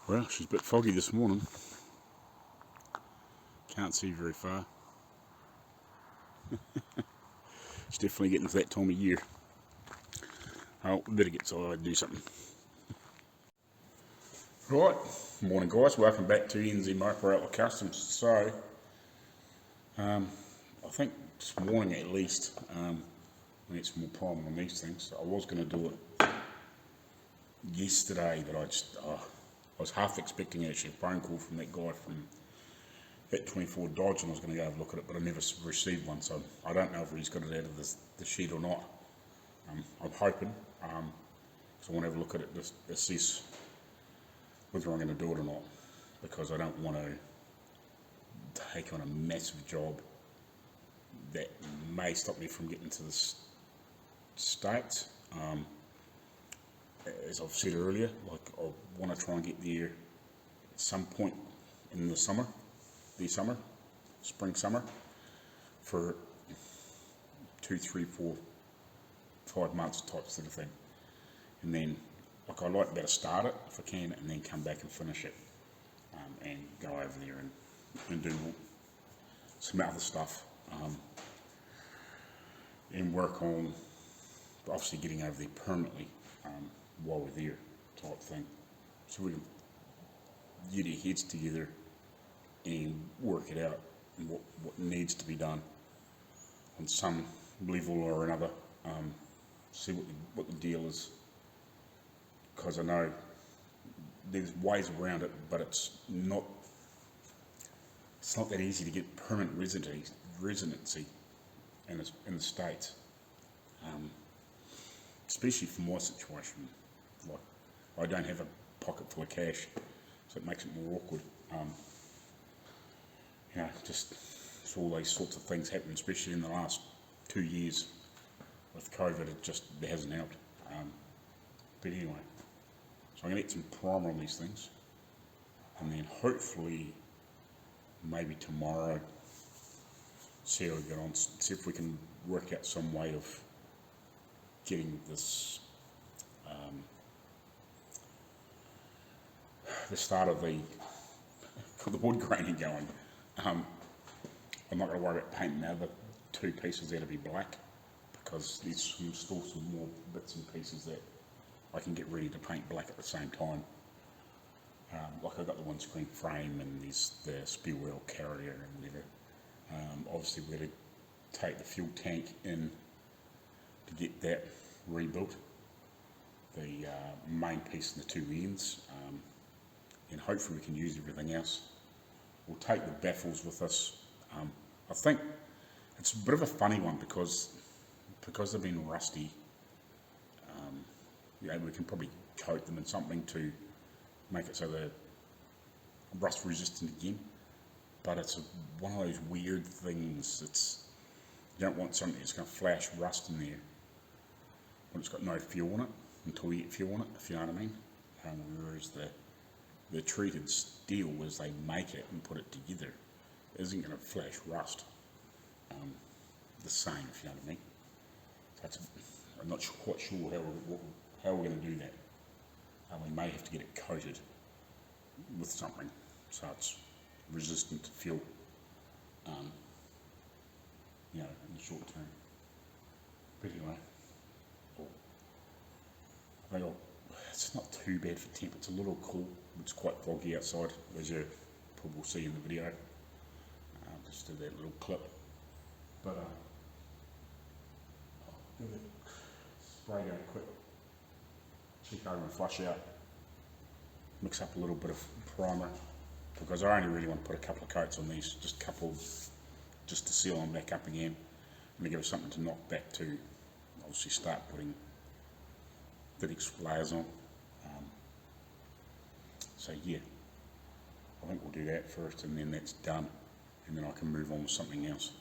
Well, she's a bit foggy this morning. Can't see very far. It's definitely getting to that time of year. Oh, we better get inside and do something. Right, morning guys, welcome back to NZ Marko Outlaw Kustoms. So, I think this morning at least, I need some more primer on these things. I was going to do it yesterday, but I was half expecting actually a phone call from that guy from that 24 Dodge, and I was going to go have a look at it, but I never received one, so I don't know if he's got it out of the shed or not. I'm hoping, because I want to have a look at it to assess whether I'm going to do it or not, because I don't want to take on a massive job that may stop me from getting to the States. As I've said earlier, like I want to try and get there at some point in the summer, spring, summer, for 2, 3, 4, 5 months type sort of thing. And then, like, I like to be able to start it if I can, and then come back and finish it, and go over there and do some other stuff, and work on obviously getting over there permanently while we're there type thing. So we can get our heads together and work it out and what needs to be done on some level or another, see what the deal is, because I know there's ways around it, but it's not that easy to get permanent residency in the States, especially for my situation. Like, I don't have a pocket full of cash, so it makes it more awkward. Just all these sorts of things happen, especially in the last 2 years with COVID. It hasn't helped. But anyway, so I'm going to get some primer on these things, and then hopefully maybe tomorrow see how we get on, see if we can work out some way of getting this the start of the wood graining going. I'm not going to worry about painting the other 2 pieces there to be black, because there's still some more bits and pieces that I can get ready to paint black at the same time. Like I've got the windscreen frame, and there's the spare wheel carrier and whatever. Obviously we're going to take the fuel tank in to get that rebuilt, the main piece and the 2 ends, and hopefully we can use everything else. We'll take the baffles with us. I think it's a bit of a funny one because they've been rusty. We can probably coat them in something to make it so they're rust resistant again. But it's one of those weird things. You don't want something that's going to flash rust in there when it's got no fuel in it, until you get fuel in it, if you know what I mean. Whereas the treated steel, as they make it and put it together, isn't going to flash rust the same, if you know what I mean. So I'm not quite sure how we're going to do that. We may have to get it coated with something so it's resistant to fuel, in the short term. But anyway, it's not too bad for temp. It's a little cool. It's quite foggy outside, as you probably will see in the video. Just did that little clip. But I'll give it spray down quick, check over and flush out, mix up a little bit of primer, because I only really want to put a couple of coats on these, just a couple, just to seal them back up again, and to give us something to knock back to, obviously start putting the next layers on. So yeah, I think we'll do that first, and then that's done, and then I can move on with something else.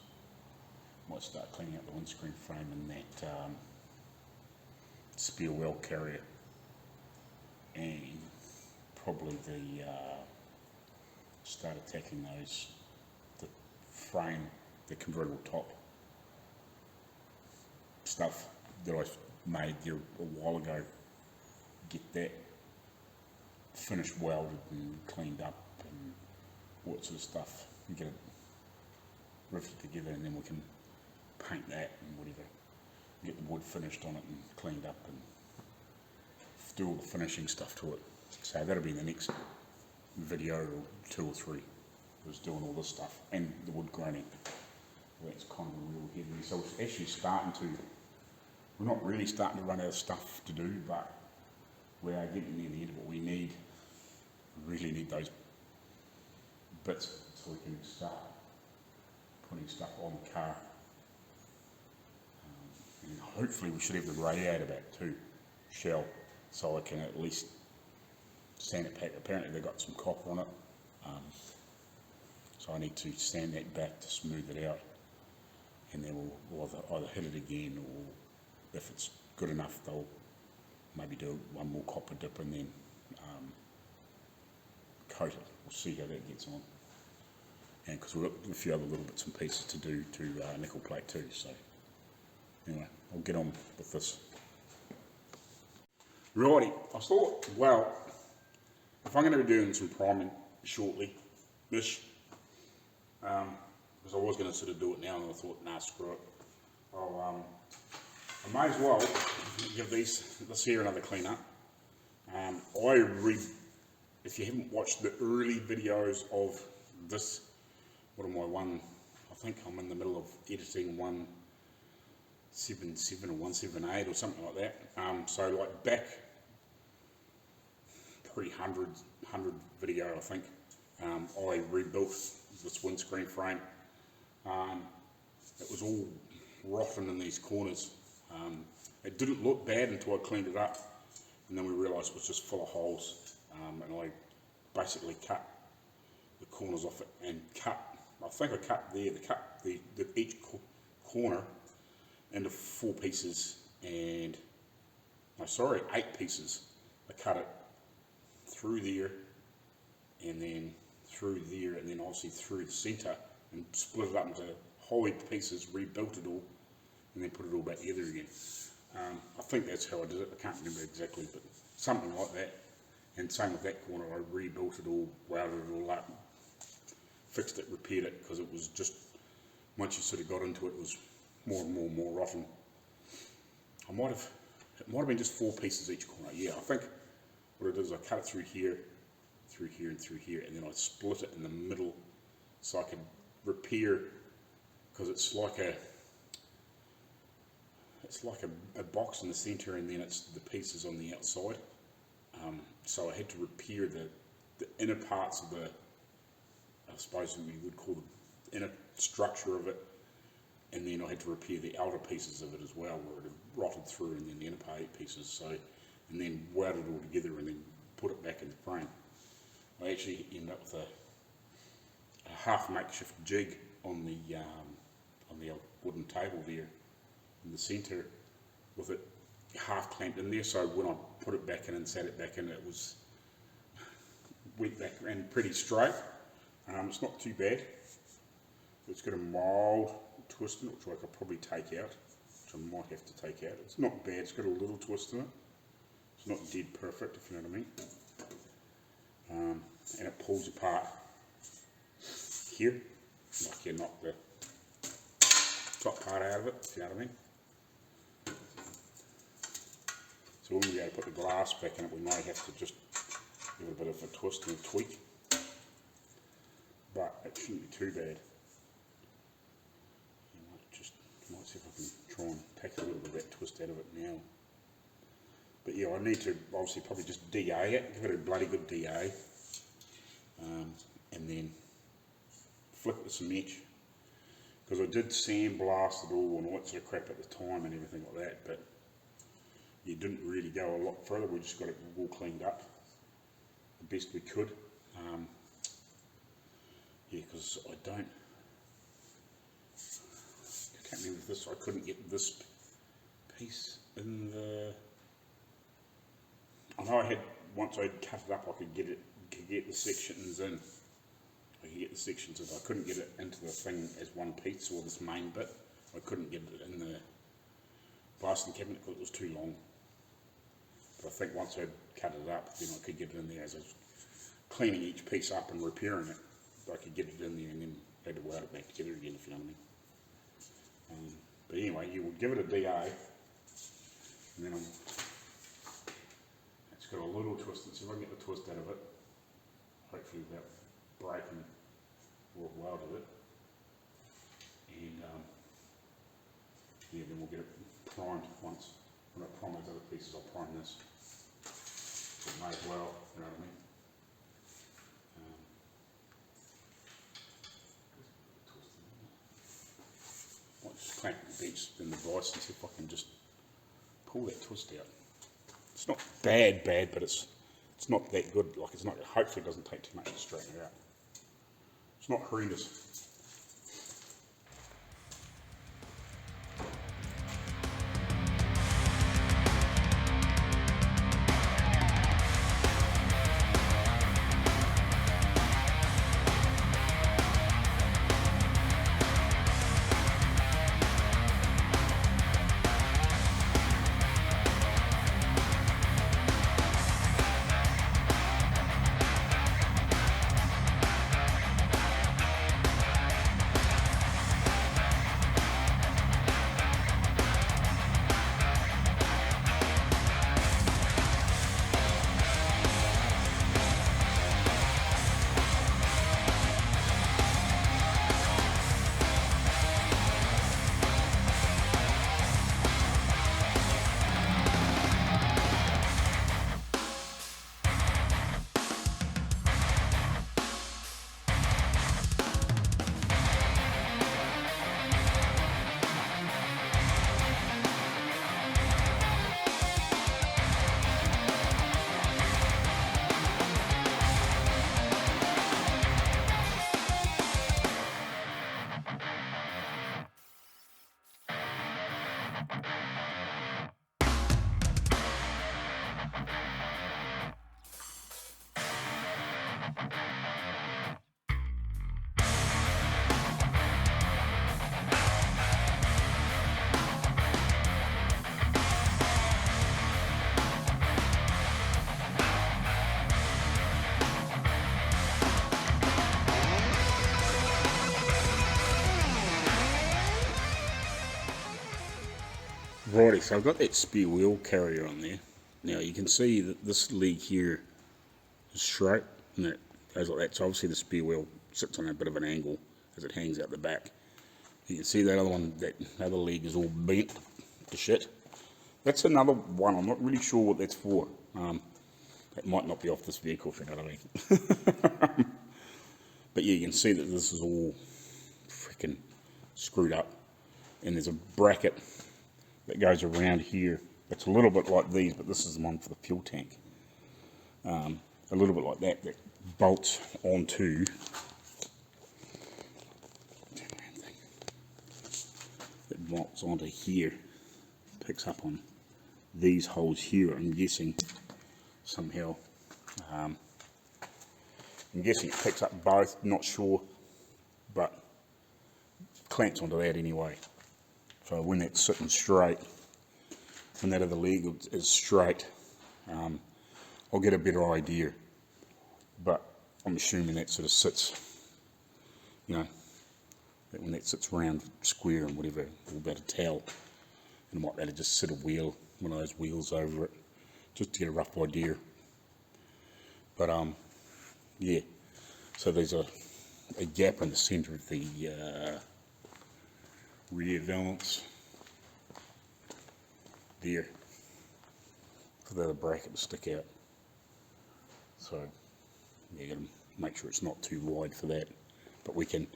Might start cleaning out the windscreen frame and that spare wheel carrier, and probably start attacking the frame, the convertible top stuff that I made there a while ago. Get that finished welded and cleaned up and all that sort of stuff, and get it riveted together, and then we can paint that and whatever, get the wood finished on it and cleaned up and do all the finishing stuff to it. So that'll be the next video, or 2 or 3, was doing all this stuff and the wood graining. That's kind of a real heavy. So it's actually starting to, we're not really starting to run out of stuff to do, but we are getting near the end of what we need. We really need those bits so we can start putting stuff on the car. And hopefully we should have the radiator back too, shell, so I can at least sand it back. Apparently they've got some copper on it, so I need to sand that back to smooth it out, and then we'll either hit it again, or if it's good enough they'll maybe do one more copper dip and then coat it. We'll see how that gets on, and because we've got a few other little bits and pieces to do to nickel plate too. So anyway, I'll get on with this. Righty, I thought, well, if I'm going to be doing some priming shortly-ish, because I was going to sort of do it now, and I thought, nah, screw it. I may as well give this here another clean up. If you haven't watched the early videos of this, what am I, I think I'm in the middle of editing 177 or 178 or something like that. So like back pre-100 video, I think, I rebuilt this windscreen frame. It was all rotten in these corners. It didn't look bad until I cleaned it up, and then we realised it was just full of holes, and I basically cut the corners off it and I think I cut each corner into 4 pieces, and no, sorry, 8 pieces. I cut it through there, and then through there, and then obviously through the centre, and split it up into whole heap pieces, rebuilt it all, and then put it all back together again. I think that's how I did it. I can't remember exactly, but something like that. And same with that corner, I rebuilt it all, welded it all up, fixed it, repaired it, because it was just, once you sort of got into it, it was more and more rotten. It might have been just 4 pieces each corner. Yeah, I think what I did is I cut it through here, and through here, and then I split it in the middle so I could repair, because it's like a box in the centre, and then it's the pieces on the outside. So I had to repair the inner parts of I suppose we would call the inner structure of it, and then I had to repair the outer pieces of it as well, where it had rotted through, and then the inner part pieces. So, and then welded it all together, and then put it back in the frame. I actually ended up with a half makeshift jig on the wooden table there in the centre, with it half clamped in there, so when I put it back in and sat it back in, it went back and pretty straight. It's not too bad. It's got a mild twist in it, which I could probably take out, which I might have to take out. It's not bad, it's got a little twist in it. It's not dead perfect, if you know what I mean. And it pulls apart here, like you knock the top part out of it, if you know what I mean. So when we go to put the glass back in it, we may have to just give it a bit of a twist and a tweak, but it shouldn't be too bad. Might see if I can try and take a little bit of that twist out of it now. But yeah, I need to obviously probably just DA it, give it a bloody good DA, and then flick it with some edge, because I did sandblast it all and all that sort of crap at the time and everything like that, but you didn't really go a lot further. We just got it all cleaned up the best we could. Yeah, because I can't remember if this, I couldn't get this piece in the, I know I had, once I'd cut it up, I could get the sections in. I could get the sections in. I couldn't get it into the thing as one piece, or this main bit. I couldn't get it in the blasting cabinet because it was too long. But I think once I'd cut it up, then I could get it in there as I was cleaning each piece up and repairing it. I could get it in there and then had to weld it back together again, if you know what I mean. But anyway, you would give it a DA, and then it's got a little twist, and so if I can get the twist out of it, hopefully without breaking or welded it, and yeah, then we'll get it primed once. When I prime those other pieces, I'll prime this. It may as well, you know what I mean? I'll just clamp the bench in the vise and see if I can just pull that twist out. It's not bad, but it's not that good. Like, it's not. Hopefully, it doesn't take too much to straighten it out. It's not horrendous. Righty, so I've got that spare wheel carrier on there. Now you can see that this leg here is straight and it goes like that. So obviously the spare wheel sits on a bit of an angle as it hangs out the back. You can see that other one, that other leg is all bent to shit. That's another one, I'm not really sure what that's for. That might not be off this vehicle, if you know what I mean. But yeah, you can see that this is all freaking screwed up. And there's a bracket that goes around here. It's a little bit like these, but this is the one for the fuel tank. A little bit like that bolts onto here, picks up on these holes here, I'm guessing, somehow. I'm guessing it picks up both, not sure, but clamps onto that anyway. So when that's sitting straight, when that other leg is straight, I'll get a better idea. But I'm assuming that sort of sits, you know, that when that sits round square and whatever, we'll be able to tell. And I might be able to just sit a wheel, one of those wheels over it, just to get a rough idea. But yeah, so there's a gap in the centre of the rear valance there for the other bracket to stick out. So yeah, you got to make sure it's not too wide for that. But I can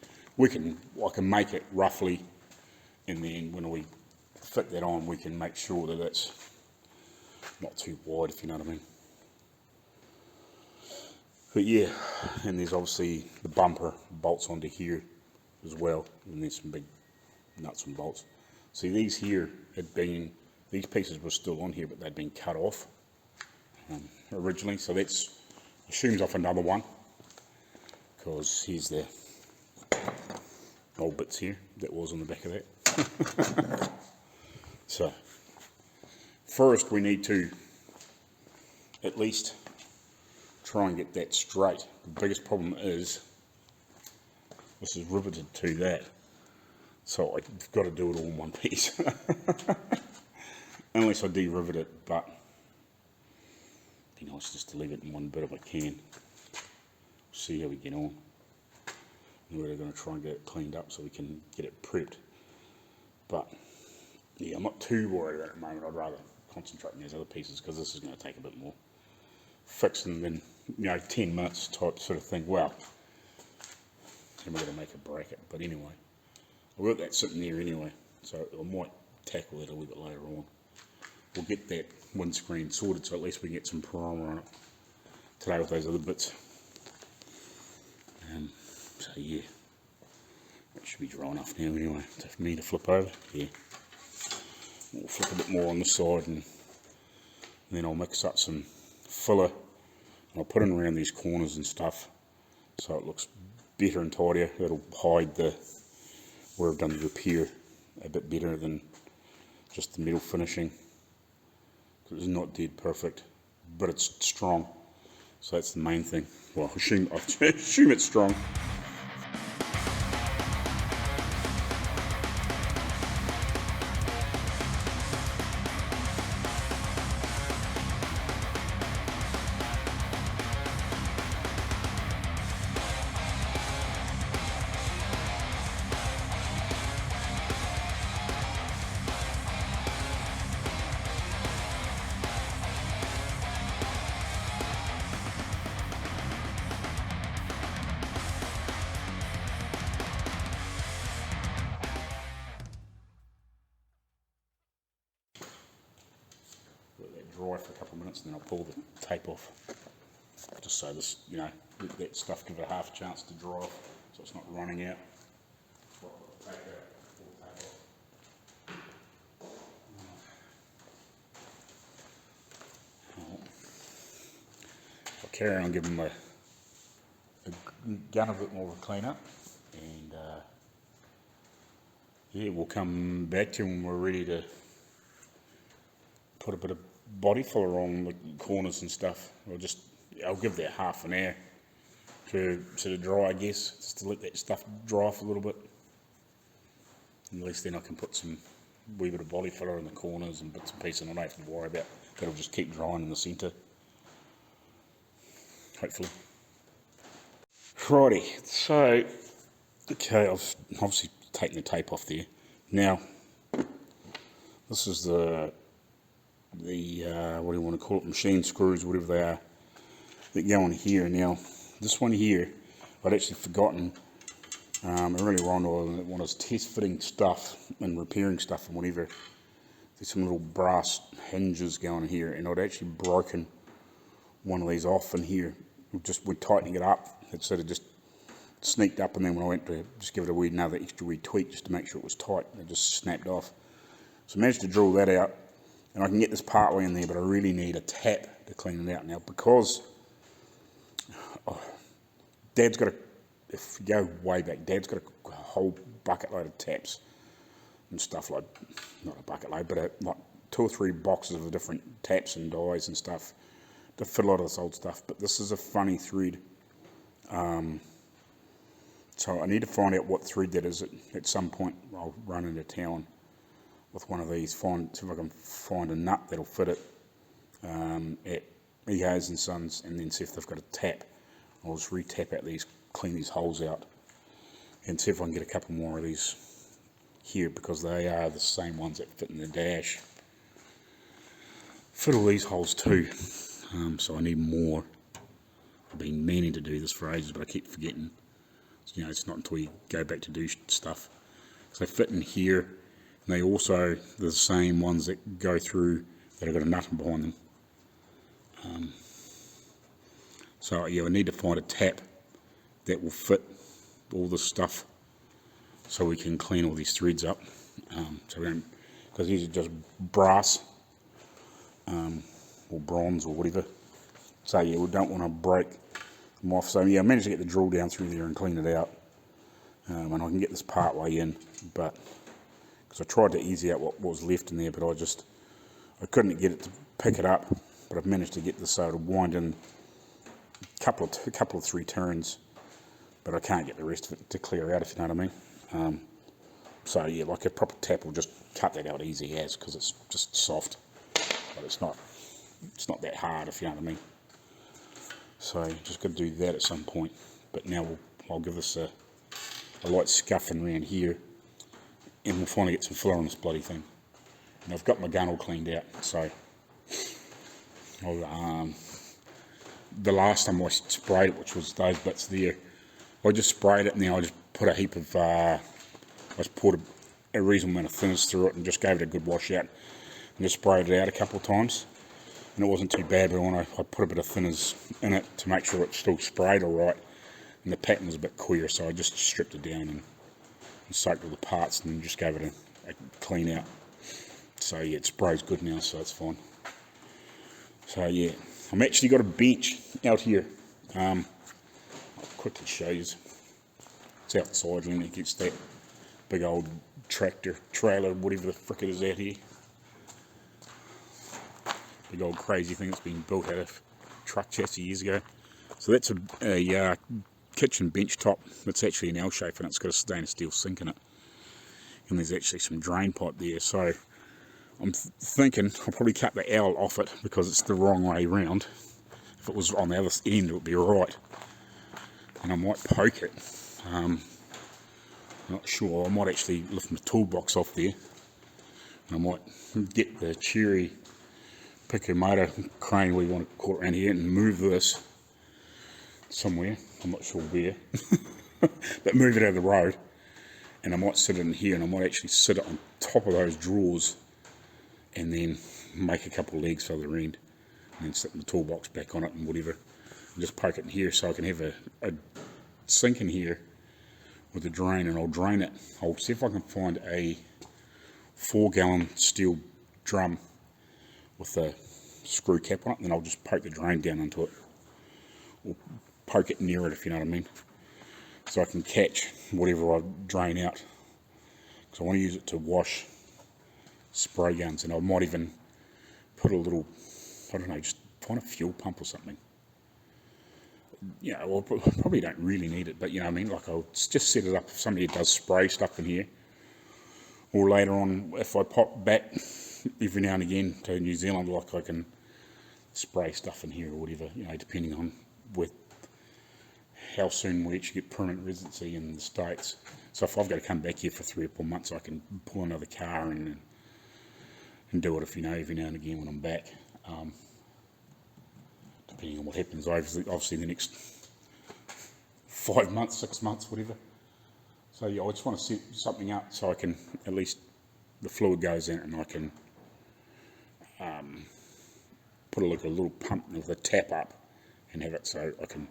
make it roughly, and then when we fit that on, we can make sure that it's not too wide, if you know what I mean. But yeah, and there's obviously the bumper bolts onto here as well, and there's some big nuts and bolts. See, these here these pieces were still on here, but they'd been cut off originally, so that's assumes off another one, because here's the old bits here that was on the back of that. So first we need to at least try and get that straight. The biggest problem is this is riveted to that, so I've got to do it all in one piece. Unless I de-rivet it, but it'd be nice just to leave it in one bit if I can. See how we get on. We're really going to try and get it cleaned up so we can get it prepped. But yeah, I'm not too worried about it at the moment. I'd rather concentrate on these other pieces because this is going to take a bit more fixing than, 10 minutes type sort of thing. Well, then we're going to make a bracket. But anyway, I've got that sitting there anyway, so I might tackle that a little bit later on. We'll get that windscreen sorted so at least we can get some primer on it today with those other bits. So yeah, that should be dry enough now anyway for me to flip over. Yeah, we'll flip a bit more on this side, and then I'll mix up some filler and I'll put it around these corners and stuff so it looks better and tidier. It'll hide where I've done the repair a bit better than just the metal finishing. It's not dead perfect, but it's strong, so that's the main thing. Well, I assume it's strong. Dry for a couple of minutes, and then I'll pull the tape off, just so this, let that stuff give it half a chance to dry off, so it's not running out. I'll carry on giving my gun a bit more of a clean up, and yeah, we'll come back to when we're ready to put a bit of body filler on the corners and stuff. I'll give that half an hour to sort of dry, I guess, just to let that stuff dry off a little bit. And at least then I can put some wee bit of body filler in the corners and bits and pieces, and I don't have to worry about. That'll just keep drying in the centre, hopefully. Righty, so okay, I've obviously taken the tape off there. Now, this is the what do you want to call it, machine screws, whatever they are, that go in here. Now, this one here, I'd actually forgotten, earlier on when I was test fitting stuff and repairing stuff and whatever, there's some little brass hinges going here, and I'd actually broken one of these off in here. We're tightening it up, it sort of just sneaked up, and then when I went to just give it another extra wee tweak just to make sure it was tight, it just snapped off. So I managed to drill that out, and I can get this part way in there, but I really need a tap to clean it out now, because Dad's got if you go way back, Dad's got a whole bucket load of taps and stuff, like, not a bucket load, but like 2 or 3 boxes of different taps and dies and stuff to fit a lot of this old stuff. But this is a funny thread, so I need to find out what thread that is. At some point I'll run into town with one of these, see if I can find a nut that'll fit it at Ego's and Sons, and then see if they've got a tap. I'll just re-tap out these, clean these holes out, and see if I can get a couple more of these here, because they are the same ones that fit in the dash. Fit all these holes too, so I need more. I've been meaning to do this for ages, but I keep forgetting. It's not until you go back to do stuff. So they fit in here. And they also, the same ones that go through, that have got a nut behind them. So yeah, I need to find a tap that will fit all this stuff, so we can clean all these threads up. So we don't, because these are just brass, or bronze or whatever. So yeah, we don't want to break them off. So yeah, I managed to get the drill down through there and clean it out. And I can get this part way in, but because I tried to easy out what was left in there, but I couldn't get it to pick it up but I've managed to get this to wind in a couple of 3 turns, but I can't get the rest of it to clear out, if you know what I mean. So yeah, like a proper tap will just cut that out easy as, because it's just soft, but it's not that hard, if you know what I mean. So just got to do that at some point. But now I'll give this a light scuffing around here, and we'll finally get some filler on this bloody thing. And I've got my gun all cleaned out, so the last time I sprayed it, which was those bits there, I just sprayed it and then I just put a heap of, I just poured a reasonable amount of thinners through it and just gave it a good wash out and just sprayed it out a couple of times. And it wasn't too bad, but when I put a bit of thinners in it to make sure it still sprayed alright, and the pattern was a bit queer, so I just stripped it down and soaked all the parts and just gave it a clean out. So yeah, it sprays good now, so it's fine. So yeah, I'm actually got a bench out here. I'll quickly show you. It's outside when it gets that big old tractor, trailer, whatever the frick it is out here. Big old crazy thing that's been built out of truck chassis years ago. So that's a kitchen bench top. It's actually an L shape and it's got a stainless steel sink in it. And there's actually some drain pipe there. So I'm thinking I'll probably cut the L off it because it's the wrong way round. If it was on the other end, it would be alright. And I might poke it. Not sure. I might actually lift my toolbox off there. And I might get the cherry picker motor crane, we want to call it around here, and move this somewhere. I'm not sure where. But move it out of the road. And I might sit it in here and I might actually sit it on top of those drawers and then make a couple of legs for the end and then sit the toolbox back on it and whatever and just poke it in here so I can have a sink in here with a drain, and I'll drain it. I'll see if I can find a 4-gallon steel drum with a screw cap on it, and then I'll just poke the drain down into it or poke it near it, if you know what I mean, so I can catch whatever I drain out, because I want to use it to wash spray guns. And I might even put a little, I don't know, just find a fuel pump or something. You know, well, probably don't really need it, but you know what I mean, like I'll just set it up if somebody does spray stuff in here, or later on if I pop back every now and again to New Zealand, like I can spray stuff in here or whatever, you know, depending on how soon we actually get permanent residency in the States. So if I've got to come back here for 3 or 4 months, I can pull another car in and do it, if you know, every now and again when I'm back. Depending on what happens, obviously the next 5 months, 6 months, whatever. So yeah, I just want to set something up so I can, at least the fluid goes in and I can put a little pump with a tap up and have it so I can,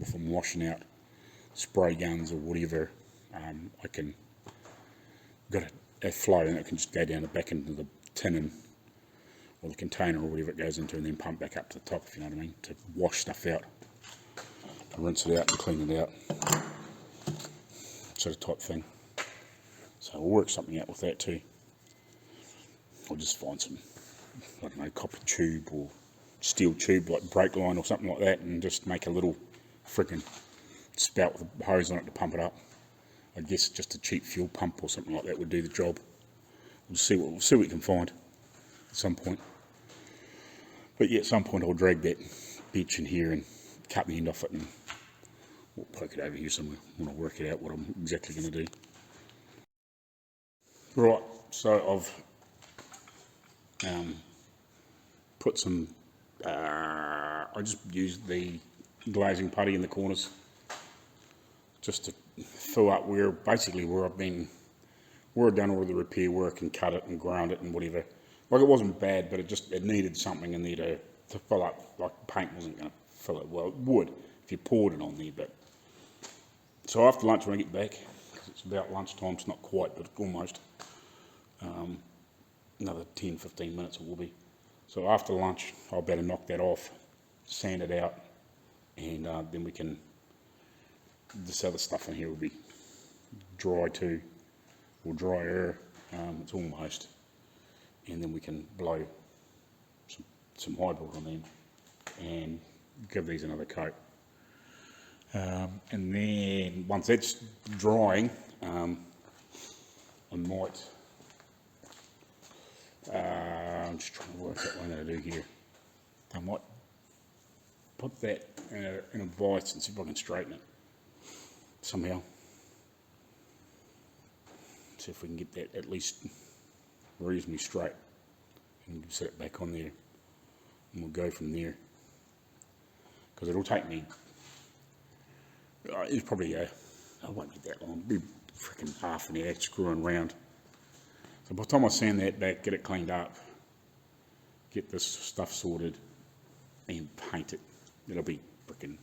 if I'm washing out spray guns or whatever, I can got a flow and it can just go down the back into the tin and or the container or whatever it goes into, and then pump back up to the top, if you know what I mean, to wash stuff out, to rinse it out and clean it out, sort of type thing. So we'll work something out with that too. I'll just find some, I don't know, copper tube or steel tube like brake line or something like that, and just make a little freaking spout with a hose on it to pump it up. I guess just a cheap fuel pump or something like that would do the job. We'll see what we can find at some point. But yeah, at some point I'll drag that bench in here and cut the end off it, and we'll poke it over here somewhere when I work it out what I'm exactly going to do. Right, so I've put some, I just used the glazing putty in the corners just to fill up where I've done all the repair work and cut it and ground it and whatever. Like, it wasn't bad, but it needed something in there to fill up. Like, paint wasn't going to fill it. Well, it would if you poured it on there, but so after lunch when I get back, because it's about lunchtime, it's not quite, but almost, another 10-15 minutes it will be. So after lunch I'll better knock that off, sand it out, and then we can, this other stuff in here will be dry too, or drier, it's almost, and then we can blow some some hybrid on them and give these another coat. And then once that's drying, I might, I'm just trying to work out what I'm going to do here. I might put that in a vise and see if I can straighten it somehow. See if we can get that at least reasonably straight and set it back on there, and we'll go from there. Because it'll take me, it's probably, it won't be that long, it'll be freaking half an hour screwing around. So by the time I sand that back, get it cleaned up, get this stuff sorted, and paint it, it'll be freaking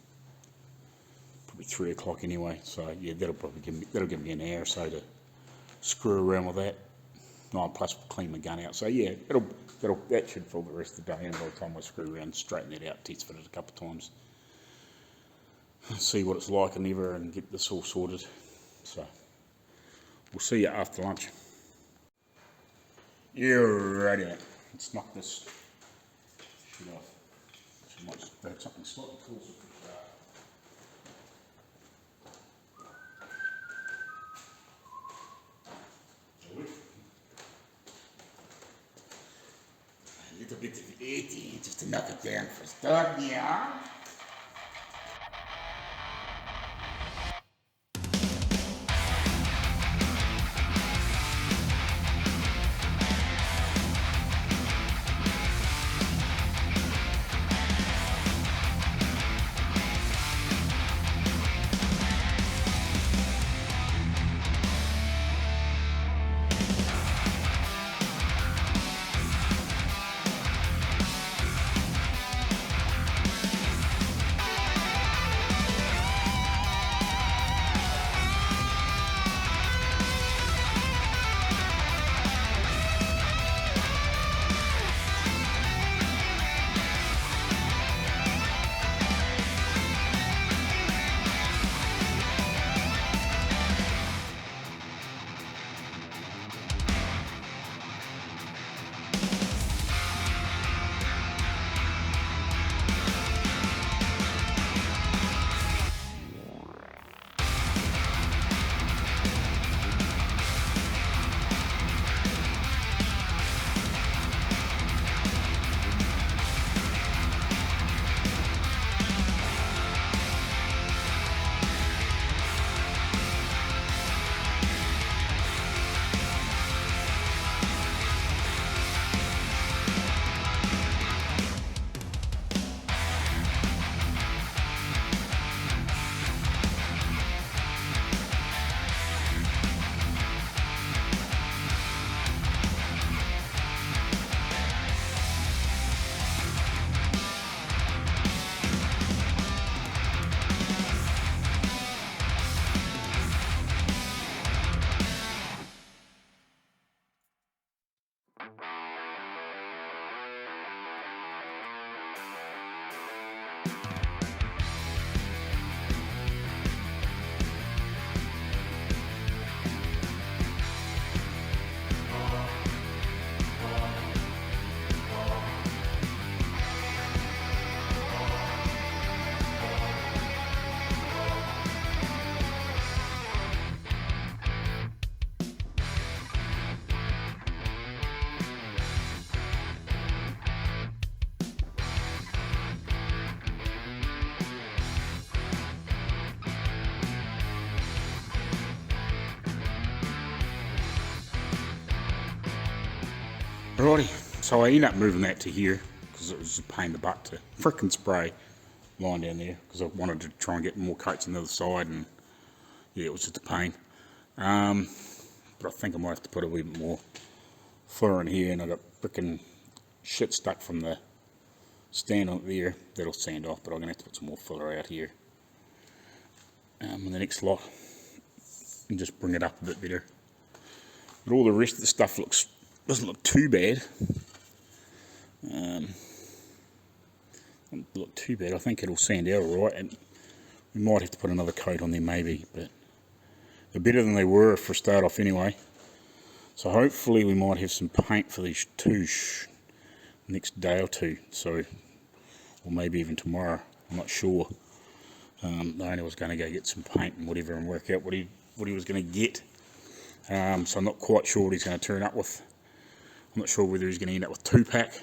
probably 3 o'clock anyway. So yeah, that'll give me an hour or so to screw around with that. No, plus clean my gun out. So yeah, that should fill the rest of the day. And by the time I screw around and straighten that out, test fit it a couple of times, see what it's like and ever, and get this all sorted. So we'll see you after lunch. Yeah, righty. Let's knock this shit off. So I might just grab something slightly closer. A little bit of 80 just to knock it down for a start, yeah. Alrighty, so I ended up moving that to here because it was a pain in the butt to frickin' spray line down there because I wanted to try and get more coats on the other side, and yeah, it was just a pain. But I think I might have to put a wee bit more filler in here, and I got frickin' shit stuck from the stand on there. That'll sand off, but I'm gonna have to put some more filler out here in the next lot and just bring it up a bit better. But all the rest of the stuff doesn't look too bad. Doesn't look too bad. I think it'll sand out alright, and we might have to put another coat on there maybe, but they're better than they were for a start off anyway. So hopefully we might have some paint for these two next day or two, so, or maybe even tomorrow, I'm not sure. The owner was going to go get some paint and whatever and work out what he was going to get. So I'm not quite sure what he's going to turn up with. I'm not sure whether he's going to end up with 2-pack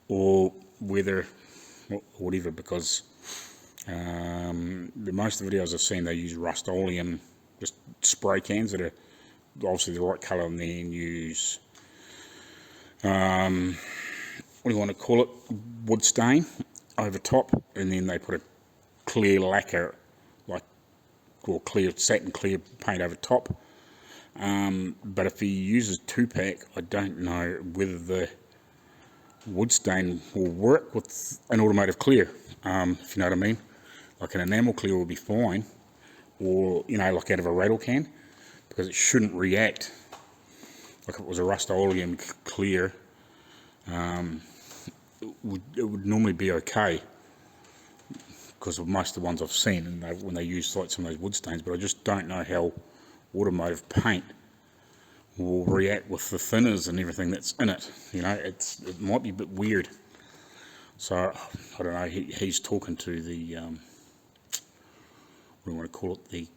or whether, whatever, because most of the videos I've seen, they use Rust-Oleum, just spray cans that are obviously the right colour, and then use, what do you want to call it, wood stain over top, and then they put a clear lacquer, or clear satin clear paint over top. But if he uses 2-pack, I don't know whether the wood stain will work with an automotive clear, if you know what I mean. Like an enamel clear will be fine, or, you know, like out of a rattle can, because it shouldn't react. Like if it was a Rust-Oleum clear, it would normally be okay, because of most of the ones I've seen, and when they use like some of those wood stains, but I just don't know how automotive paint will react with the thinners and everything that's in it. You know, it might be a bit weird. So I don't know. He's talking to the what do you want to call it, the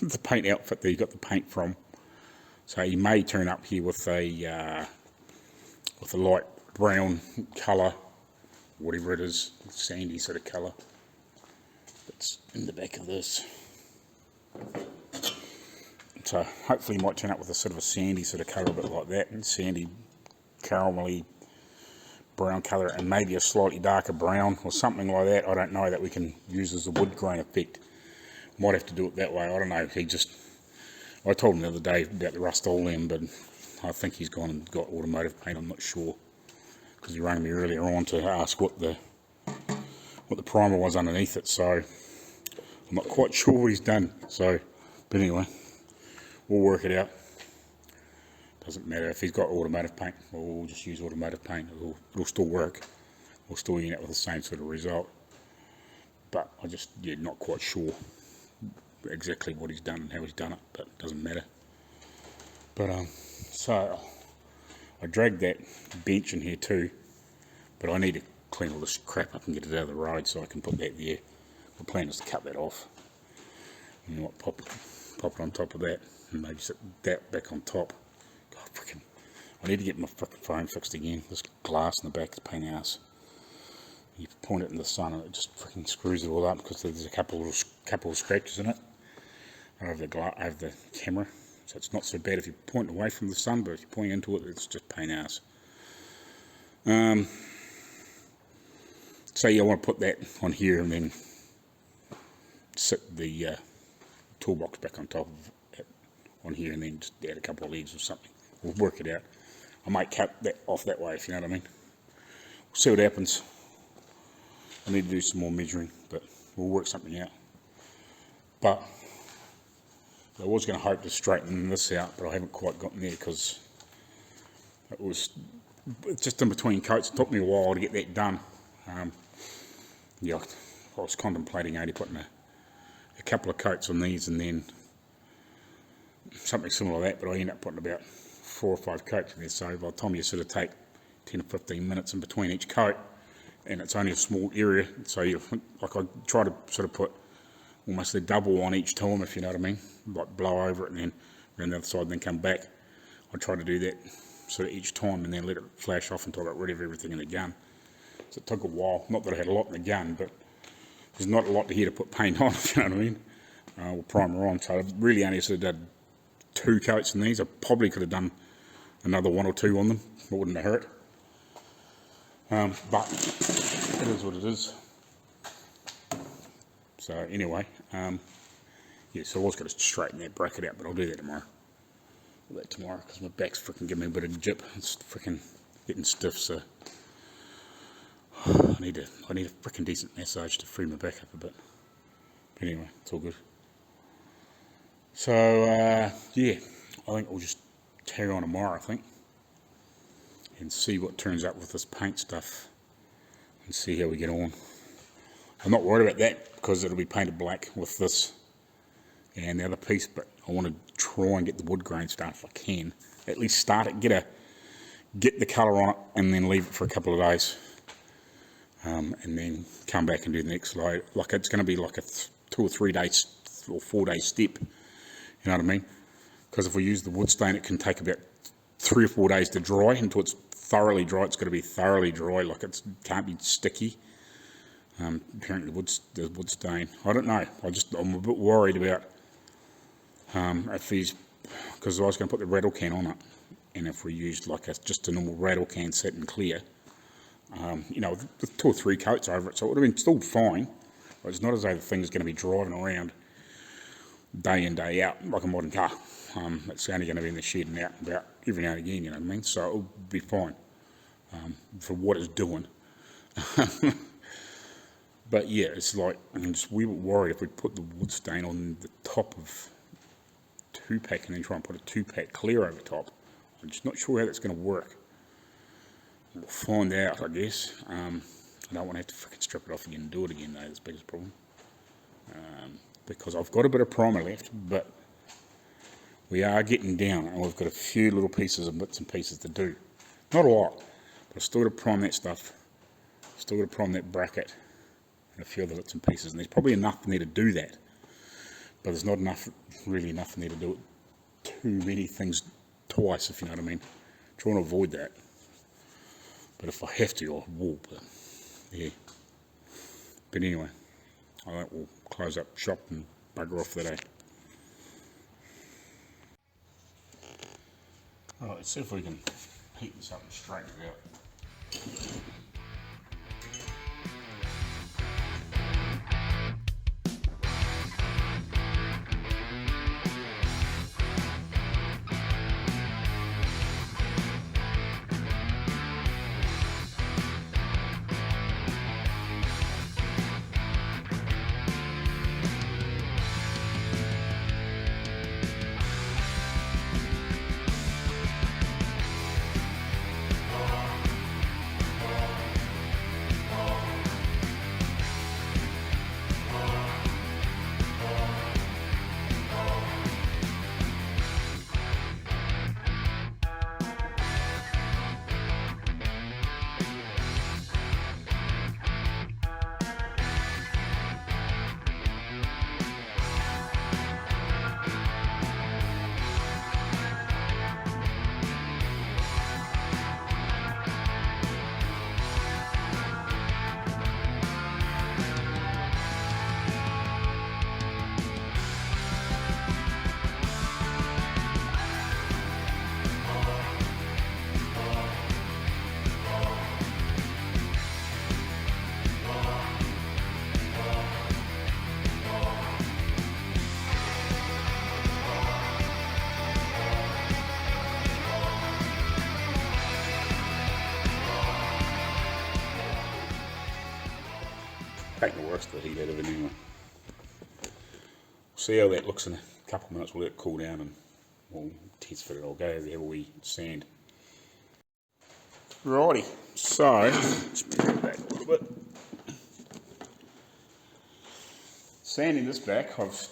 the paint outfit that he got the paint from. So he may turn up here with a light brown colour, whatever it is, sandy sort of colour that's in the back of this. So hopefully he might turn up with a sort of a sandy sort of colour, a bit like that, and sandy caramelly brown colour, and maybe a slightly darker brown or something like that. I don't know, that we can use as a wood grain effect. Might have to do it that way, I don't know. I told him the other day about the Rust-Oleum, but I think he's gone and got automotive paint, I'm not sure, because he rang me earlier on to ask what the primer was underneath it, so I'm not quite sure what he's done. So, but anyway, we'll work it out. Doesn't matter if he's got automotive paint, we'll just use automotive paint. It'll still work. We'll still end up with the same sort of result. But I just, not quite sure exactly what he's done and how he's done it, but it doesn't matter. But so I dragged that bench in here too, but I need to clean all this crap up and get it out of the road so I can put that there. The plan is to cut that off, and what, pop it on top of that, and maybe set that back on top. God, frickin', I need to get my frickin' phone fixed again. This glass in the back is a pain in the ass. You point it in the sun and it just frickin' screws it all up, because there's a couple of scratches in it over the camera. So it's not so bad if you point away from the sun, but if you point into it, it's just a pain in the ass. So yeah, I want to put that on here and then sit the toolbox back on top of it on here, and then just add a couple of legs or something. We'll work it out. I might cut that off that way, if you know what I mean. We'll see what happens. I need to do some more measuring, but we'll work something out. But I was going to hope to straighten this out, but I haven't quite gotten there, because it was just in between coats. It took me a while to get that done. Yeah, I was contemplating only putting a couple of coats on these and then something similar to that, but I ended up putting about 4 or 5 coats in there. So by the time you sort of take 10 or 15 minutes in between each coat, and it's only a small area, so like I try to sort of put almost a double on each time, if you know what I mean, like blow over it and then around the other side and then come back. I try to do that sort of each time and then let it flash off until I got rid of everything in the gun. So it took a while. Not that I had a lot in the gun, but there's not a lot here to put paint on, if you know what I mean, or primer on. So I really only sort of did 2 coats in these. I probably could have done another 1 or 2 on them. It wouldn't have hurt. But it is what it is. So anyway, yeah, so I was going to straighten that bracket out, but I'll do that tomorrow. Because my back's freaking giving me a bit of jip. It's freaking getting stiff, so I need a freaking decent massage to free my back up a bit. But anyway, it's all good. So yeah, I think I'll just carry on tomorrow, I think, and see what turns up with this paint stuff and see how we get on. I'm not worried about that because it'll be painted black with this and the other piece, but I want to try and get the wood grain started if I can. At least start it, get the colour on it, and then leave it for a couple of days, and then come back and do the next load. Like it's going to be like a 2 or 3 days or 4 day step. You know what I mean? Because if we use the wood stain, it can take about 3 or 4 days to dry until it's thoroughly dry. It's got to be thoroughly dry, like it can't be sticky. Apparently the wood stain, I don't know, I'm a bit worried about if these, because I was going to put the rattle can on it, and if we used like just a normal rattle can set and clear, you know, with 2 or 3 coats over it, so it would have been still fine, but it's not as though the thing's going to be driving around day in, day out, like a modern car. It's only going to be in the shed and out about every now and again, you know what I mean? So it'll be fine for what it's doing. But yeah, it's like, I'm just we were worried if we put the wood stain on the top of 2-pack and then try and put a 2-pack clear over top. I'm just not sure how that's going to work. We'll find out, I guess. I don't want to have to freaking strip it off again and do it again, though. That's the biggest problem. Because I've got a bit of primer left, but we are getting down, and we've got a few little pieces and bits and pieces to do. Not a lot, but I've still got to prime that stuff. Still got to prime that bracket and a few other bits and pieces, and there's probably enough in there to do that. But there's not enough, really enough in there to do too many things twice, if you know what I mean. Trying to avoid that. But if I have to, I will. But yeah. But anyway, I think we'll close up shop and bugger off for the day. Alright, let's see if we can heat this up and straighten it out. Take the worst of the heat out of it anyway. See how that looks in a couple of minutes. We'll let it cool down and we'll test fit it. I'll go have a wee sand. Righty, so let's move it back a little bit. Sanding this back, I've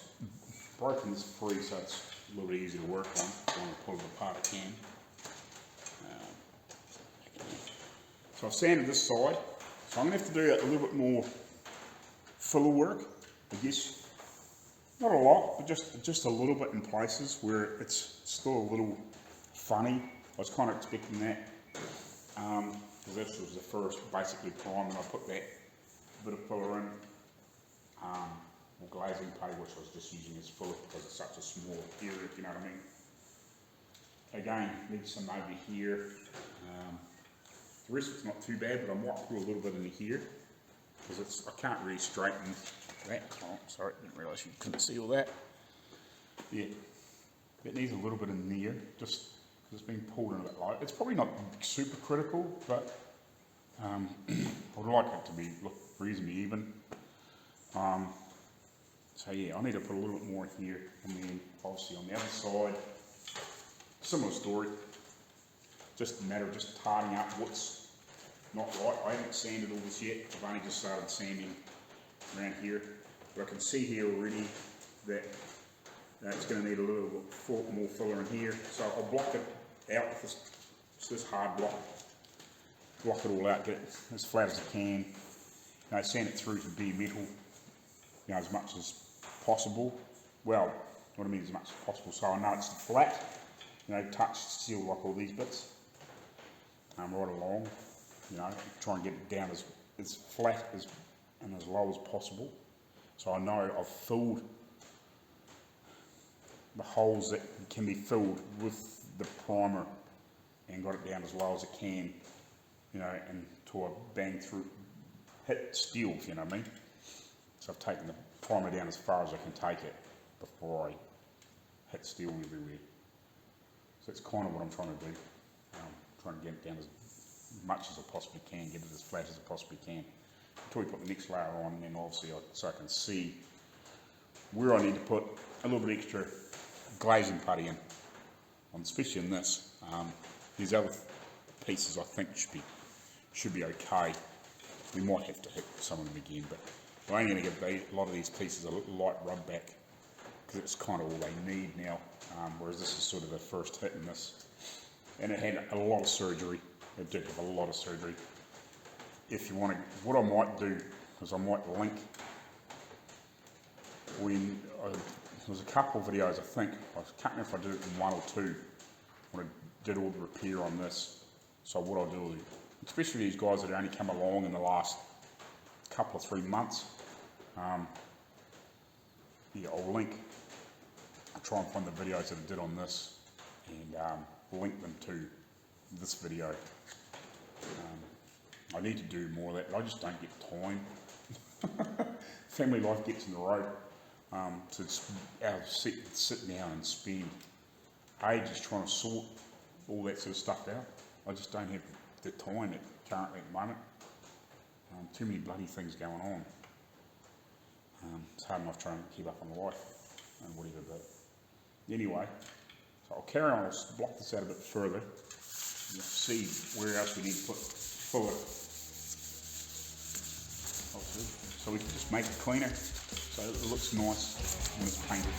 broken this free so it's a little bit easier to work on. If I want to pull it apart, I can. So I've sanded this side, so I'm going to have to do a little bit more filler work, I guess. Not a lot, but just a little bit in places where it's still a little funny. I was kind of expecting that, because this was the first basically prime, and I put that bit of filler in, or glazing paint, which I was just using as filler because it's such a small area, if you know what I mean. Again, need some over here. The rest of it's not too bad, but I might put a little bit in here because I can't really straighten that. Oh, sorry, didn't realise you couldn't see all that. Yeah, it needs a little bit in there, just because it's been pulled in a bit light. It's probably not super critical, but I would like it to look reasonably even. So yeah, I need to put a little bit more in here, and then obviously on the other side, similar story. Just a matter of just tidying up what's not right. I haven't sanded all this yet. I've only just started sanding around here. But I can see here already that it's going to need a little bit more filler in here. So I'll block it out with this this hard block it all out, get it as flat as I can, you know, sand it through to bare metal, you know, as much as possible. Well, what I mean as much as possible, so I know it's flat, you know, touch steel like all these bits, right along, you know, try and get it down as flat as and as low as possible. So I know I've filled the holes that can be filled with the primer and got it down as low as it can, you know, until I bang through, hit steel, if you know what I mean. So I've taken the primer down as far as I can take it before I hit steel everywhere. So that's kind of what I'm trying to do. Trying to get it down as much as I possibly can, get it as flat as I possibly can. Until we put the next layer on, and then obviously so I can see where I need to put a little bit extra glazing putty in, especially in this. These other pieces I think should be okay. We might have to hit some of them again, but we're only going to give a lot of these pieces a light rub back because it's kind of all they need now, whereas this is sort of the first hit in this. And it had a lot of surgery. It did have a lot of surgery. If you want to, what I might do is I might link there's a couple of videos I think, I can't remember if I did it in one or two, when I did all the repair on this. So what I'll do, especially these guys that have only come along in the last couple of 3 months, yeah, I'll try and find the videos that I did on this and link them to this video. I need to do more of that, but I just don't get time. Family life gets in the road. To sit down and spend ages trying to sort all that sort of stuff out. I just don't have the time currently at the moment. Too many bloody things going on. It's hard enough trying to keep up on life and whatever, but anyway, so I'll carry on, I'll block this out a bit further and see where else we need to put filler. So we can just make it cleaner so it looks nice when it's painted.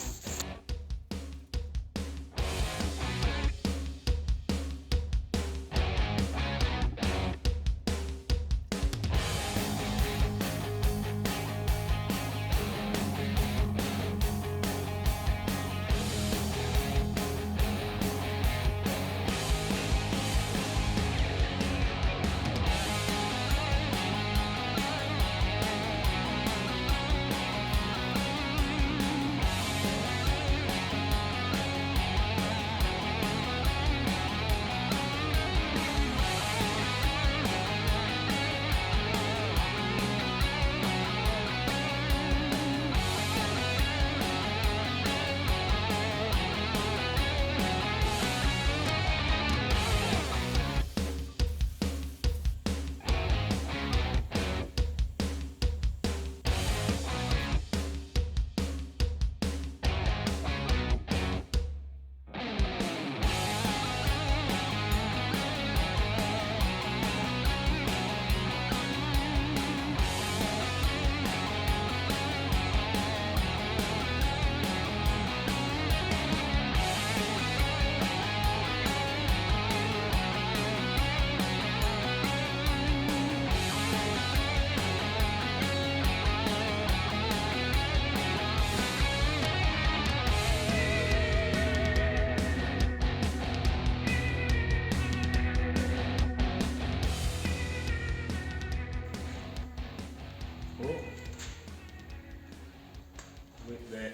Let that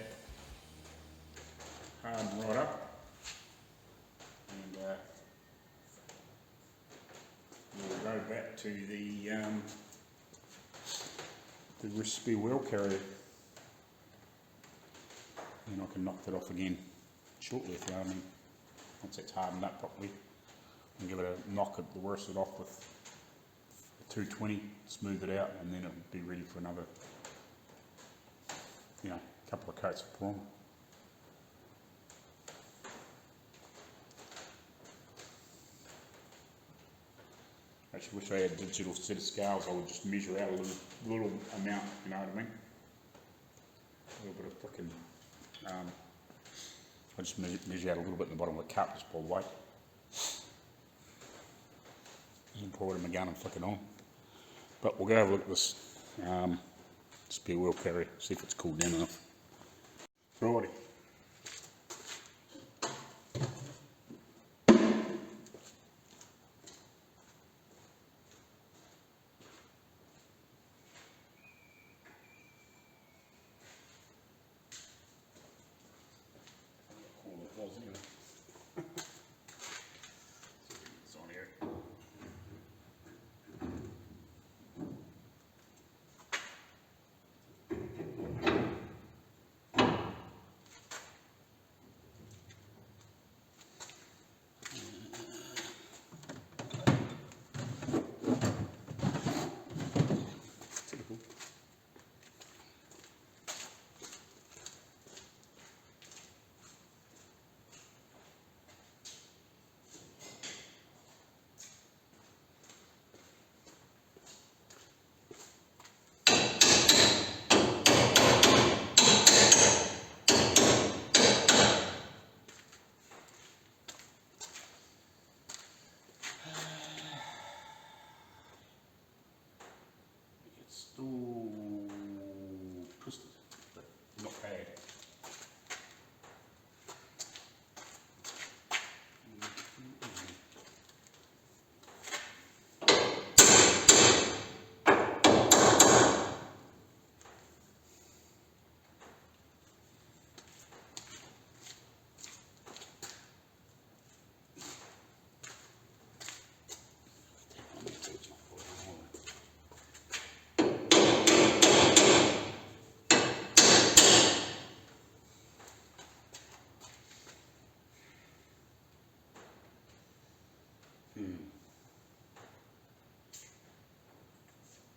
harden right up, and we'll go back to the recipe wheel carrier, and I can knock that off again shortly if you know what I mean. Once it's hardened up properly, and give it a knock at the worst it off with a 220, smooth it out, and then it'll be ready for another, you know, couple of coats of primer. I actually wish I had a digital set of scales. I would just measure out a little amount, you know what I mean? A little bit of fucking, I just measure out a little bit in the bottom of the cup just by weight. and pull out my gun and flick it on. But we'll go have a look at this spare wheel carrier, see if it's cooled down enough. Righty. Still twisted, but not bad.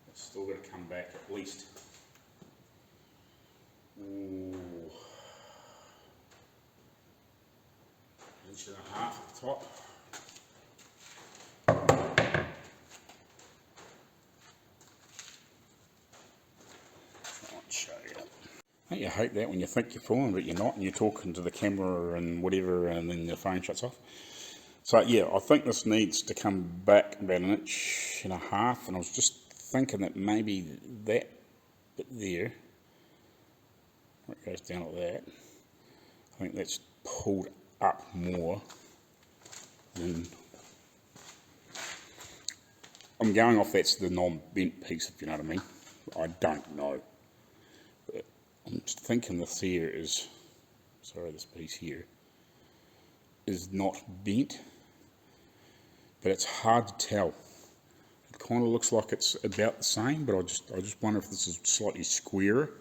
It's still got to come back at least. Ooh. 1.5 inches at the top. Don't you hate that when you think you're filming but you're not and you're talking to the camera and whatever and then the phone shuts off? So yeah, I think this needs to come back about 1.5 inches, and I was just thinking that maybe that bit there, it goes down like that, I think that's pulled up more than, I'm going off that's the non-bent piece, if you know what I mean. I don't know. But I'm just thinking this here is, sorry, this piece here is not bent, but it's hard to tell. It kind of looks like it's about the same, but I just wonder if this is slightly squarer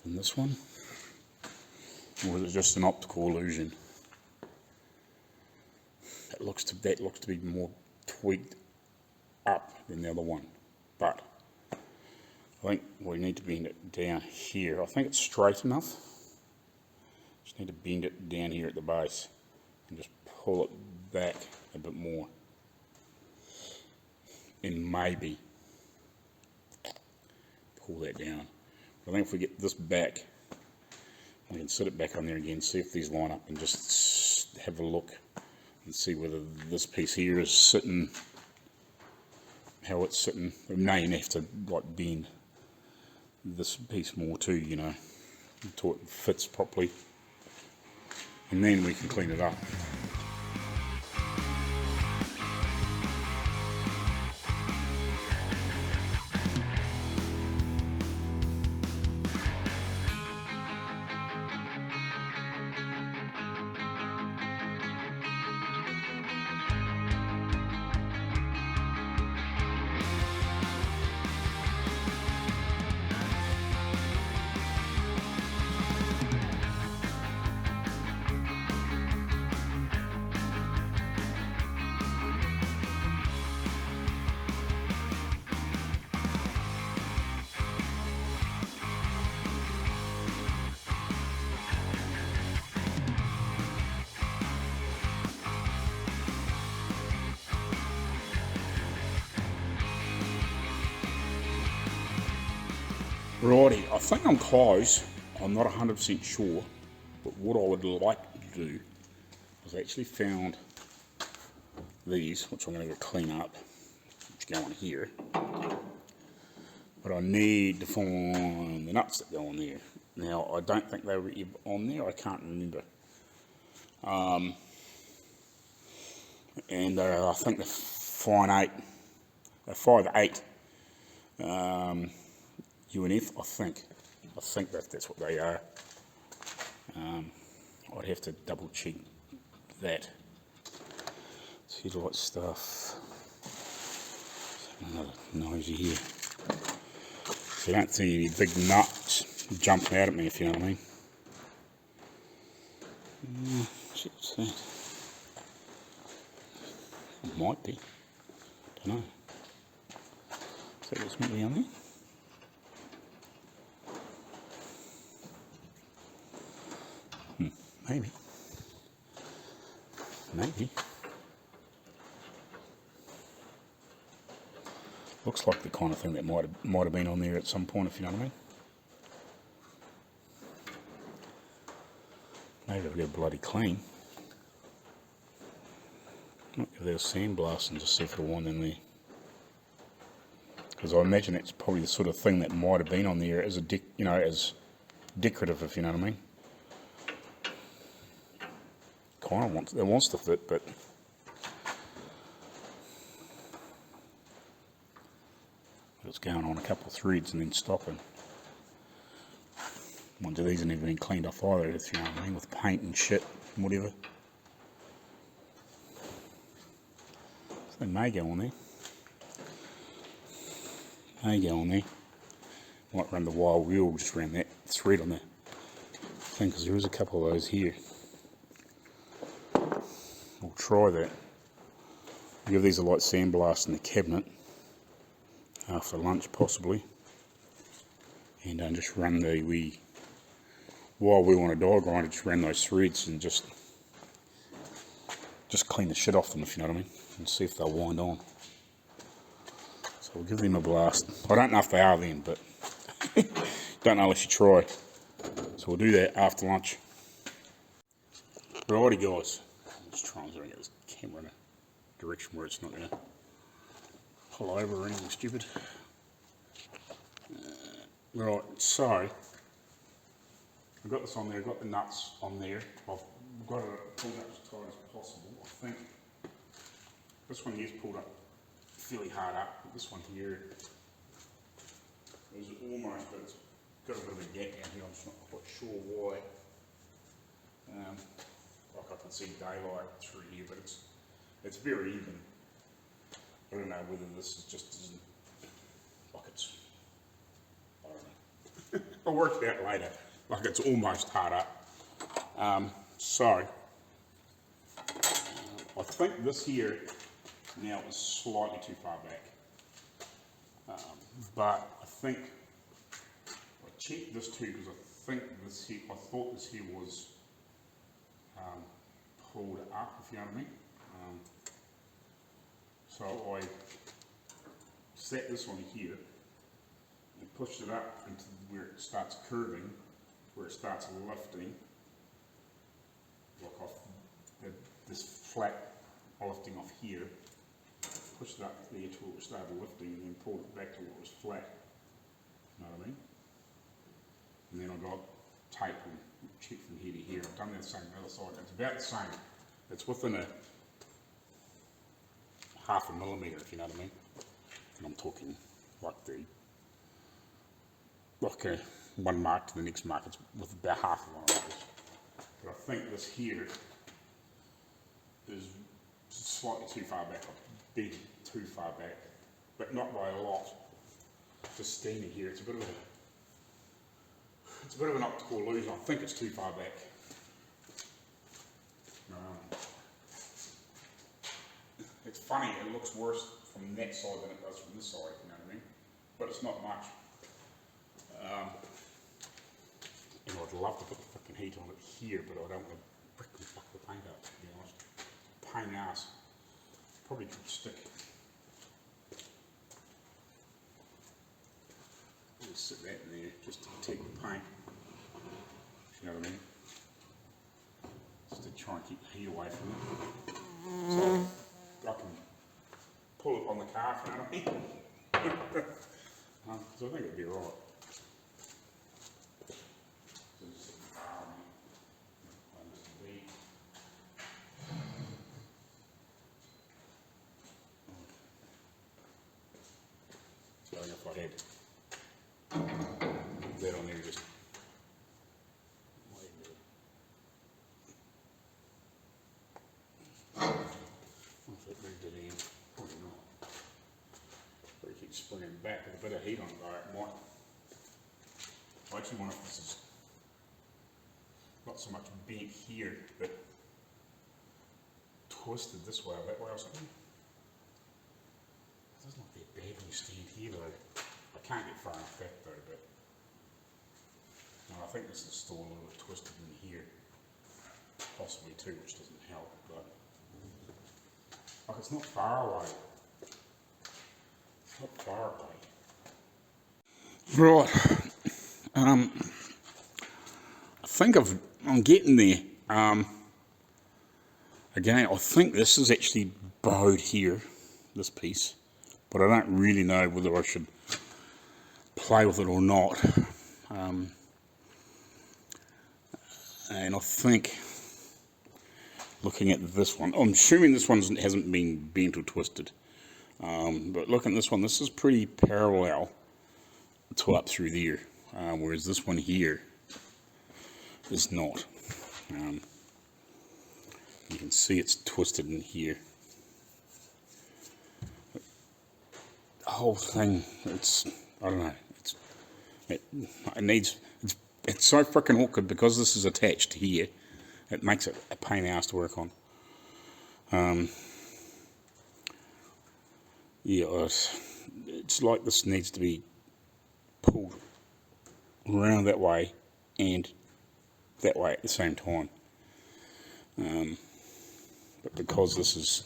than this one, or is it just an optical illusion? That looks to be more tweaked up than the other one, but I think we need to bend it down here. I think it's straight enough. Just need to bend it down here at the base and just pull it back a bit more, and maybe pull that down. I think if we get this back, we can sit it back on there again, see if these line up, and just have a look and see whether this piece here is sitting, how it's sitting. Now you have to like bend this piece more too, you know, until it fits properly, and then we can clean it up. Righty, I think I'm close. I'm not 100% sure, but what I would like to do is I actually found these, which I'm going to go clean up. which go on here. But I need to find the nuts that go on there. Now, I don't think they were on there, I can't remember. And I think they're 5'8", UNF, I think. I think that's what they are. I'd have to double check that. Headlight stuff. Another nosy here. So you don't see any big nuts jumping out at me, if you know what I mean. What's that? It might be. Don't know. Is that what's meant to be on there? Maybe. Maybe. Looks like the kind of thing that might have been on there at some point, if you know what I mean. Maybe I'll get bloody clean. Might give that a sandblast and just see if it'll wind in there. Because I imagine it's probably the sort of thing that might have been on there as as decorative, if you know what I mean. Kind of wants to fit, but it's going on a couple of threads and then stopping. Ones of these have never been cleaned off either, if you know what I mean, with paint and shit and whatever. So they may go on there. May go on there. Might run the wild wheel just around that thread on that thing, because there is a couple of those here. We'll try that. Give these a light sandblast in the cabinet after lunch possibly, and just run the while we want a die grinder, just run those threads and just clean the shit off them, if you know what I mean, and see if they'll wind on. So we'll give them a blast. I don't know if they are then, but don't know unless you try. So we'll do that after lunch. Righty guys, let's try and get this camera in a direction where it's not going to pull over or anything stupid. Right, so I've got this on there, I've got the nuts on there. I've got it pulled up as tight as possible. I think this one here's pulled up fairly hard up, but this one here is almost, but it's got a bit of a gap down here. I'm just not quite sure why. Like I can see daylight through here, but it's very even. I don't know whether this is just like it's, I don't know. I'll work it out later. Like it's almost hard up. So I think this here now is slightly too far back. But I think I checked this too, because I think this here, I thought this here was pulled up, if you know what I mean. So I set this one here and pushed it up into where it starts curving, where it starts lifting, like off this flat lifting off here. Pushed it up there till it started lifting, and then pulled it back to where it was flat. You know what I mean? And then I got tape and checked from here to here. I've done that same on the other side. It's about the same. It's within a half a millimetre, if you know what I mean. And I'm talking like one mark to the next mark. It's with about half of one of those. But I think this here is slightly too far back, a bit too far back, but not by a lot. Just standing here, it's a bit of an optical illusion. I think it's too far back. It's funny, it looks worse from that side than it does from this side, you know what I mean? But it's not much. And I'd love to put the fucking heat on it here, but I don't want to brick and fuck the paint up, to be honest. Pain in the ass. Probably could stick. Just sit that in there just to protect the paint. You know what I mean? Just to try and keep the heat away from it. So I can pull it, I on the car, you know what I mean? So I think it'd be alright. So if I had that on there, just if it moved it in, probably not. But you keep springing back with a bit of heat on it, though, it might. I actually wonder if this is not so much bent here, but twisted this way or that way or something. It doesn't look that bad when you stand here, though. I can't get far enough back, though, but no, I think this is still a little bit twisted in here. Possibly too, which doesn't help, but like it's not far away. It's not far away. Right. I think I'm getting there. Again, I think this is actually bowed here, this piece, but I don't really know whether I should play with it or not. And I think, looking at this one, I'm assuming this one hasn't been bent or twisted, but looking at this one, this is pretty parallel to up through there, whereas this one here is not. You can see it's twisted in here. The whole thing, I don't know, it needs, it's so freaking awkward because this is attached here. It makes it a pain in the ass to work on. Yeah, it's like this needs to be pulled around that way and that way at the same time. But because this is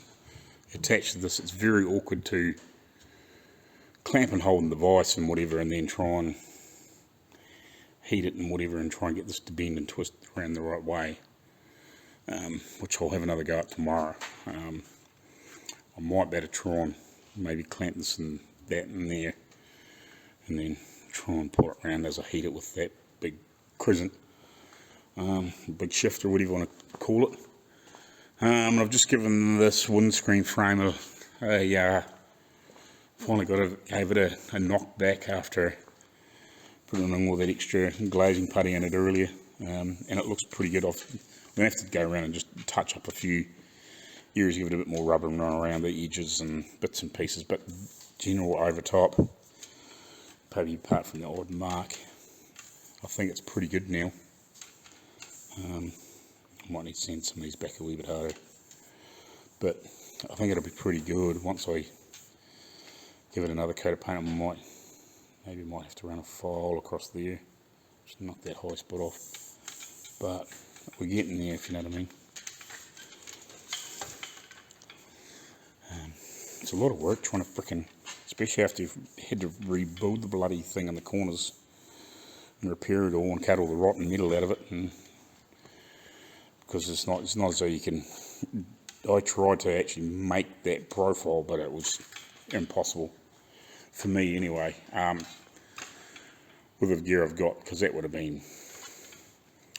attached to this, it's very awkward to clamp and hold the device and whatever, and then try and heat it and whatever, and try and get this to bend and twist around the right way. Which I'll have another go at tomorrow. I might better try and maybe clamp this and that in there, and then try and pull it around as I heat it with that big crescent, big shifter, whatever you want to call it. And I've just given this windscreen frame finally gave it a knock back after putting in all that extra glazing putty in it earlier, and it looks pretty good. I'm going to have to go around and just touch up a few areas, give it a bit more rubber and run around the edges and bits and pieces, but general over top, maybe apart from the odd mark, I think it's pretty good now. I might need to sand some of these back a wee bit harder, but I think it'll be pretty good. Once I give it another coat of paint, I might have to run a file across there, just knock that high spot off, but we're getting there, if you know what I mean. It's a lot of work trying to frickin', especially after you've had to rebuild the bloody thing in the corners and repair it all and cut all the rotten metal out of it, and because it's not as though you can. I tried to actually make that profile, but it was impossible for me anyway, with the gear I've got, because that would have been,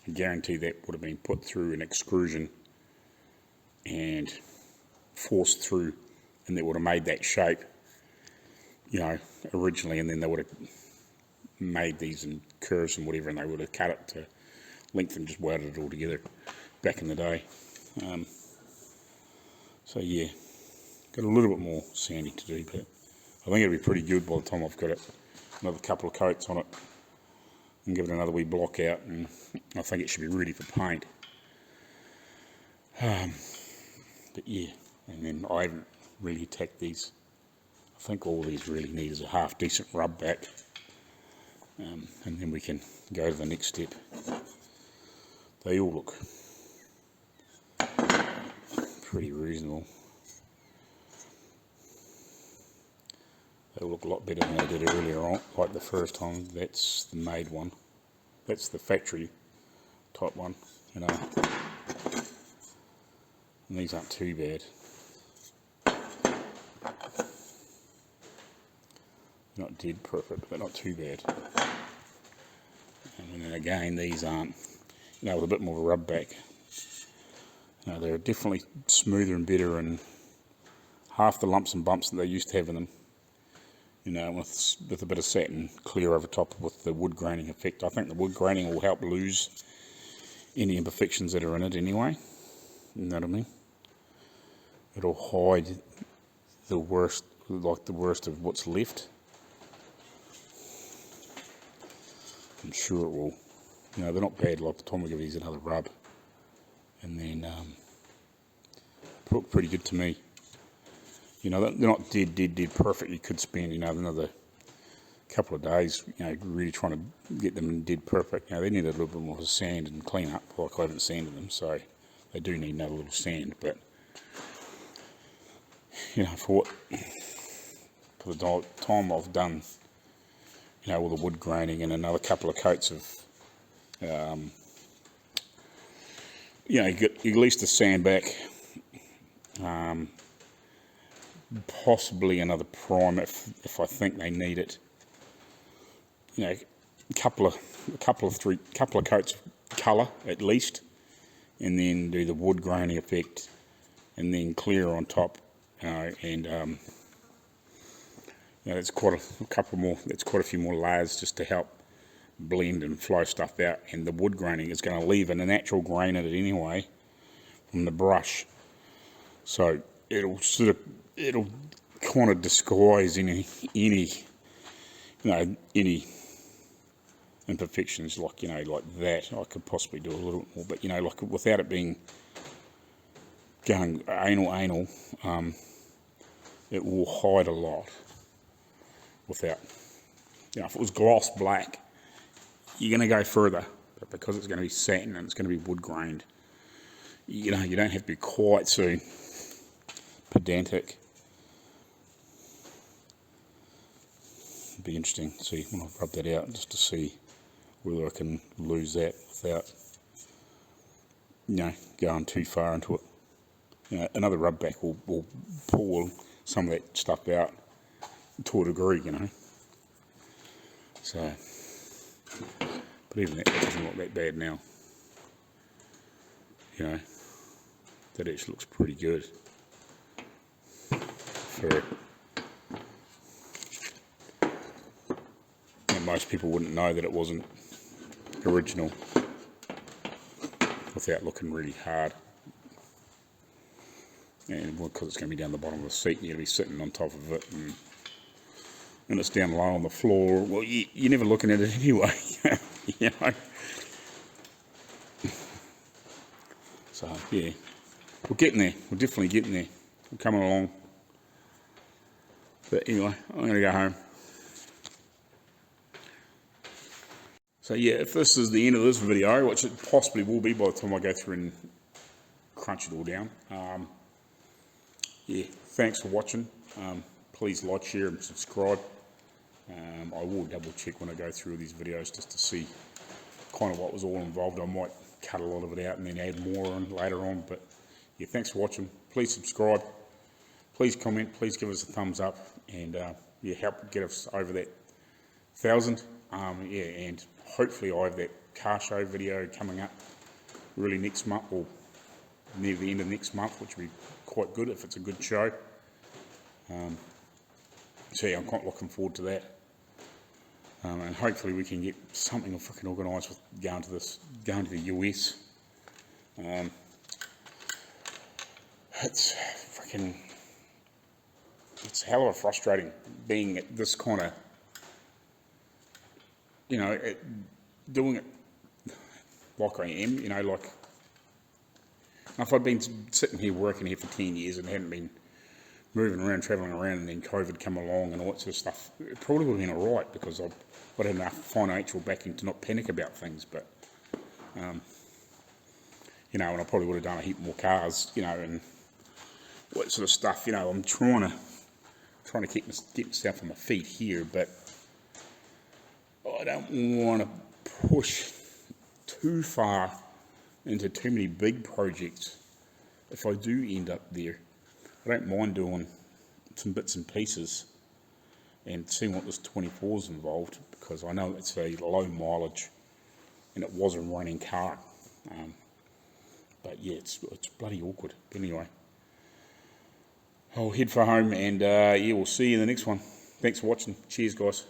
I guarantee that would have been put through an extrusion and forced through, and that would have made that shape, you know, originally, and then they would have made these in curves and whatever, and they would have cut it to length and just welded it all together back in the day. So yeah, got a little bit more sanding to do, but I think it'll be pretty good by the time I've got it, another couple of coats on it, and give it another wee block out, and I think it should be ready for paint. But yeah, and then I haven't really attacked these. I think all these really need is a half decent rub back, and then we can go to the next step. They all look pretty reasonable. They look a lot better than they did earlier on, like the first time. That's the made one. That's the factory type one, you know. And these aren't too bad. Not dead perfect, but not too bad. And then again, these aren't, you know, with a bit more of a rub back. You know, they're definitely smoother and better, and half the lumps and bumps that they used to have in them. You know, with a bit of satin clear over top with the wood graining effect. I think the wood graining will help lose any imperfections that are in it anyway. You know what I mean? It'll hide the worst, like the worst of what's left. I'm sure it will. You know, they're not bad. Like the time we give these another rub, and then look pretty good to me. You know, they're not dead perfect. You could spend, you know, another couple of days, you know, really trying to get them dead perfect. You know, they need a little bit more sand and clean up. Like I haven't sanded them, so they do need another little sand. But you know, for the time I've done, you know, all the wood graining and another couple of coats of, you know, you get at least a sand back, possibly another prime if I think they need it. You know, a couple of coats of colour at least, and then do the wood graining effect, and then clear on top. And you know, it's quite a few more layers just to help blend and flow stuff out. And the wood graining is going to leave a natural grain in it anyway from the brush, so it'll kind of disguise any imperfections, like, you know, like that. I could possibly do a little bit more, but you know, like without it being going anal, it will hide a lot. Without, you know, if it was gloss black, you're going to go further, but because it's going to be satin and it's going to be wood grained, you know, you don't have to be quite so pedantic. It'd be interesting to see when I rub that out, just to see whether I can lose that without, you know, going too far into it. You know, another rub back will pull some of that stuff out to a degree, you know. So, but even that doesn't look that bad now. You know, that actually looks pretty good for. And most people wouldn't know that it wasn't original without looking really hard. And because it's going to be down the bottom of the seat, and you're going to be sitting on top of it, and it's down low on the floor. Well, you're never looking at it anyway, you know. So yeah, we're getting there. We're definitely getting there. We're coming along. But anyway, I'm going to go home. So yeah, if this is the end of this video, which it possibly will be by the time I go through and crunch it all down, yeah, thanks for watching. Please like, share and subscribe. I will double check when I go through these videos just to see kind of what was all involved. I might cut a lot of it out and then add more on later on, but yeah, thanks for watching. Please subscribe, please comment, please give us a thumbs up, and yeah, help get us over that 1,000. Yeah, and hopefully I have that car show video coming up really next month, or near the end of next month, which will be quite good if it's a good show. So yeah, I'm quite looking forward to that. And hopefully we can get something freaking organised with going to the US. It's hell of a frustrating being at this kind of, you know, doing it like I am, you know, like if I'd been sitting here working here for 10 years and hadn't been moving around, travelling around, and then COVID come along and all that sort of stuff, it probably would have been alright, because I'd had enough financial backing to not panic about things. But you know, and I probably would have done a heap more cars, you know, and all that sort of stuff. You know, I'm trying to get myself on my feet here, but I don't want to push too far into too many big projects. If I do end up there, I don't mind doing some bits and pieces, and seeing what this 24 is involved, because I know it's a low mileage and it was a running car. But yeah, it's bloody awkward. But anyway, I'll head for home and yeah, we'll see you in the next one. Thanks for watching. Cheers, guys.